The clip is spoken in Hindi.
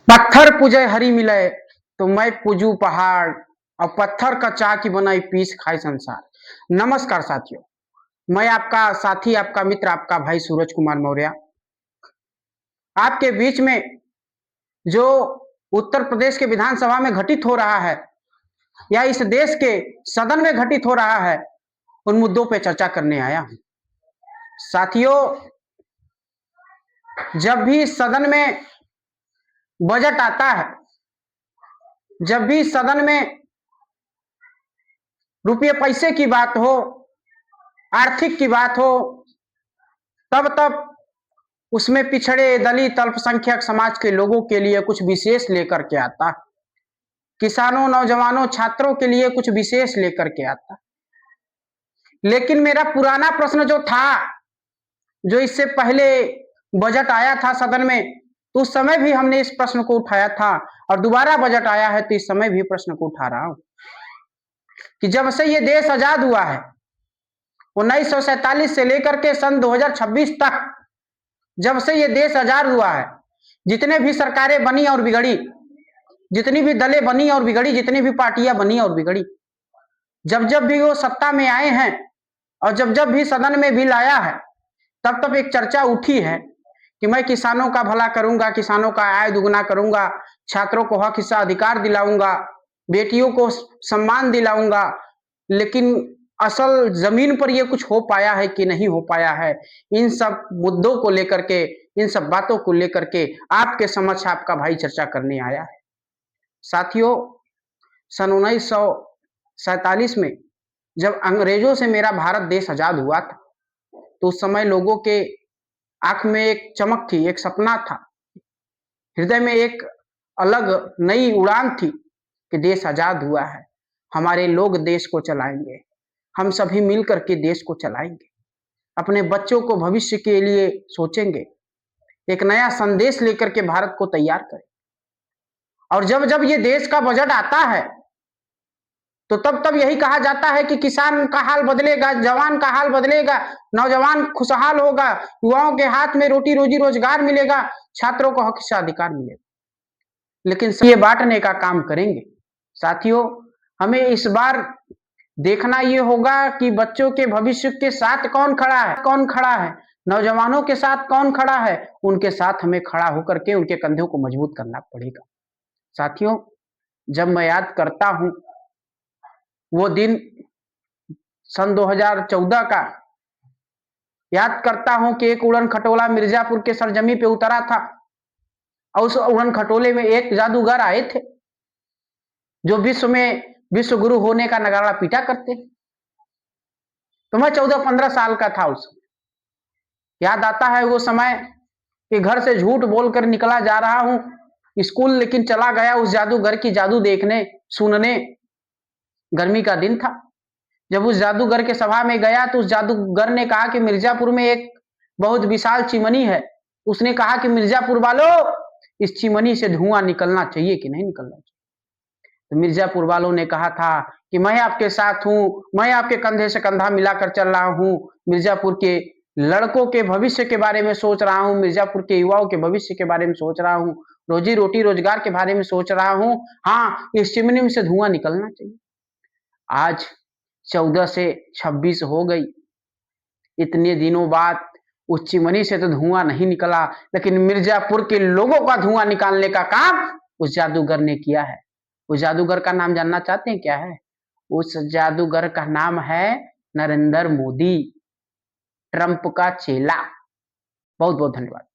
पत्थर पूजे हरी मिले तो मैं पूजू पहाड़ और पत्थर का चाह की बनाई पीस खाए संसार। नमस्कार साथियों, मैं आपका साथी, आपका मित्र, आपका भाई सूरज कुमार मौर्य आपके बीच में जो उत्तर प्रदेश के विधानसभा में घटित हो रहा है या इस देश के सदन में घटित हो रहा है, उन मुद्दों पर चर्चा करने आया हूं। साथियों, जब भी सदन में बजट आता है, जब भी सदन में रुपये पैसे की बात हो, आर्थिक की बात हो, तब तब उसमें पिछड़े, दलित, अल्पसंख्यक समाज के लोगों के लिए कुछ विशेष लेकर के आता। किसानों, नौजवानों, छात्रों के लिए कुछ विशेष लेकर के आता। लेकिन मेरा पुराना प्रश्न जो था, जो इससे पहले बजट आया था सदन में, तो उस समय भी हमने इस प्रश्न को उठाया था और दोबारा बजट आया है तो इस समय भी प्रश्न को उठा रहा हूं कि जब से ये देश आजाद हुआ है 1947 से लेकर के सन 2026 तक, जब से ये देश आजाद हुआ है, जितने भी सरकारें बनी और बिगड़ी, जितनी भी दलें बनी और बिगड़ी, जितनी भी पार्टियां बनी और बिगड़ी, जब जब भी वो सत्ता में आए हैं और जब जब भी सदन में बिल आया है, तब तब एक चर्चा उठी है कि मैं किसानों का भला करूंगा, किसानों का आय दुगना करूंगा, छात्रों को हक हिस्सा अधिकार दिलाऊंगा, बेटियों को सम्मान दिलाऊंगा। लेकिन असल जमीन पर यह कुछ हो पाया है कि नहीं हो पाया है, इन सब मुद्दों को लेकर के, इन सब बातों को लेकर के आपके समक्ष आपका भाई चर्चा करने आया है। साथियों, सन 1947 में जब अंग्रेजों से मेरा भारत देश आजाद हुआ था, तो उस समय लोगों के आंख में एक चमक थी, एक सपना था, हृदय में एक अलग नई उड़ान थी कि देश आजाद हुआ है, हमारे लोग देश को चलाएंगे, हम सभी मिलकर के देश को चलाएंगे, अपने बच्चों को भविष्य के लिए सोचेंगे, एक नया संदेश लेकर के भारत को तैयार करें। और जब जब ये देश का बजट आता है, तो तब तब यही कहा जाता है कि किसान का हाल बदलेगा, जवान का हाल बदलेगा, नौजवान खुशहाल होगा, युवाओं के हाथ में रोटी रोजी रोजगार मिलेगा, छात्रों को हक से अधिकार मिलेगा। लेकिन ये बांटने का काम करेंगे। साथियों, हमें इस बार देखना ये होगा कि बच्चों के भविष्य के साथ कौन खड़ा है, कौन खड़ा है, नौजवानों के साथ कौन खड़ा है, उनके साथ हमें खड़ा होकर के उनके कंधों को मजबूत करना पड़ेगा। साथियों, जब मैं याद करता हूं वो दिन सन 2014 का, याद करता हूं कि एक उड़न खटोला मिर्जापुर के सरजमी पे उतरा था और उस उड़न खटोले में एक जादूगर आए थे जो विश्व में विश्व गुरु होने का नगाड़ा पीटा करते। तो मैं 14-15 साल का था उस समय। याद आता है वो समय कि घर से झूठ बोलकर निकला जा रहा हूं स्कूल, लेकिन चला गया उस जादूगर की जादू देखने, सुनने। गर्मी का दिन था। जब उस जादूगर के सभा में गया तो उस जादूगर ने कहा कि मिर्जापुर में एक बहुत विशाल चिमनी है। उसने कहा कि मिर्जापुर वालों, इस चिमनी से धुआं निकलना चाहिए कि नहीं निकलना चाहिए? तो मिर्जापुर वालों ने कहा था कि मैं आपके साथ हूं, मैं आपके कंधे से कंधा मिलाकर चल रहा हूं, मिर्जापुर के लड़कों के भविष्य के बारे में सोच रहा हूं, मिर्जापुर के युवाओं के भविष्य के बारे में सोच रहा हूं, रोजी रोटी रोजगार के बारे में सोच रहा हूं। हाँ, इस चिमनी से धुआं निकलना चाहिए। आज 14 से 26 हो गई, इतने दिनों बाद उस चिमनी से तो धुआं नहीं निकला, लेकिन मिर्जापुर के लोगों का धुआं निकालने का काम उस जादूगर ने किया है। उस जादूगर का नाम जानना चाहते हैं क्या है? उस जादूगर का नाम है नरेंद्र मोदी, ट्रंप का चेला। बहुत बहुत धन्यवाद।